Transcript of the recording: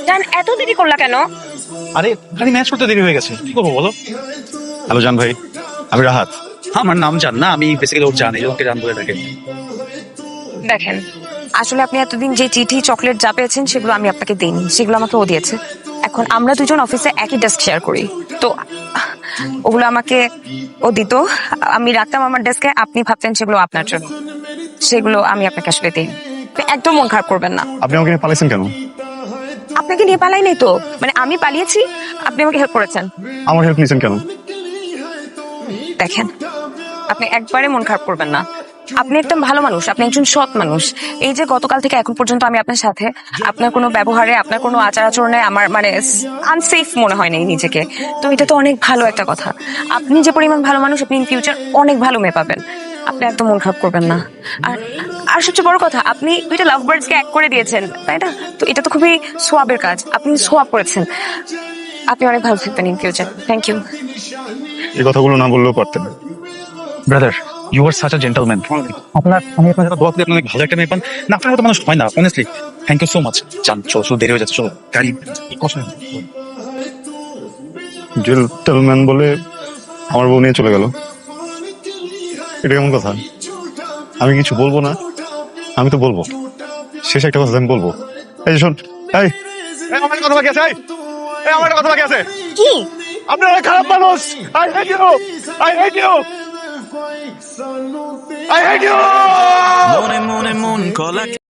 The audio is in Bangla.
জান, এত দেরি করলা কেন? আরে খালি ম্যাচ করতে দেরি হয়ে গেছে, কি করবো বলো? হ্যালো জান ভাই, আমি রাহাত। আমার নাম জান না, আমি বেসিক্যালি ওর জান, এই ওকে জান বলে ডাকে। দেখেন, আসলে আপনি এতদিন যে চিঠি চকলেট যা পেয়েছেন সেগুলো আমি আপনাকে দিইনি, সেগুলো আমাকে ও দিয়েছে। এখন আমরা দুজন অফিসে একই ডেস্ক শেয়ার করি, তো ওগুলো আমাকে ও দিত, আমি রাখতাম আমার ডেস্কে। আপনি ভাবতেন সেগুলো আপনার জন্য, সেগুলো আমি আপনাকে আসলে দিইনি। আপনি একদম মন খারাপ করবেন না। আপনি আমাকে নিয়ে পালাইছেন কেন? আপনাকে নিয়ে পালাই নাই তো, মানে আমি পালিয়েছি, আপনি আমাকে হেল্প করেছেন। আমার হেল্প নিয়েছেন কেন? দেখেন, আপনি একবারে মন খারাপ করবেন না। আপনি একদম ভালো মানুষ, আপনি একজন সৎ মানুষ। এই যে গতকাল থেকে এখন পর্যন্ত আমি আপনার সাথে, আপনার কোনো ব্যবহারে, আপনার কোনো আচার আচরণে আমার মানে আনসেফ মনে হয় নাই নিজেকে। তো এটা তো অনেক ভালো একটা কথা। আপনি যে পরিমাণ ভালো মানুষ, আপনি ইন ফিউচার অনেক ভালো মেয়ে পাবেন। আপনি একদম মন খারাপ করবেন না। আর আর সবচেয়ে বড় কথা, আপনি দুইটা লাভ বার্ডস কে এক করে দিয়েছেন, তাই না? তো এটা তো খুবই সোয়াবের কাজ, আপনি সোয়াব করেছেন। আপনি অনেক ভালো থাকবেন ইন ফিউচার। Thank you. এই কথাগুলো না বললেও পারতেন। Brother, you are such a gentleman. আমি আপনার সাথে দোয়া করি আপনি অনেক ভালো একটা মেয়ে পান। না আপনার মতো মানুষ হয় না, honestly. Thank you so much. জান চলো, চলো, দেরি হয়ে যাচ্ছে, চলো গাড়ি কষ্ট। জেন্টলম্যান বলে আমার বউ নিয়ে চলে গেল, এটা কেমন কথা? আমি কিছু বলবো না? আমি তো বলবো, শেষ একটা কথা আমি বলবো। এই যে শোন, এই এই, আমার একটা কথা বাকি আছে, আমার একটা কথা বাকি আছে। কি? আপনারা খারাপ মানুষ। I hate you, I hate you, I hate you. মনে মনে মন কলা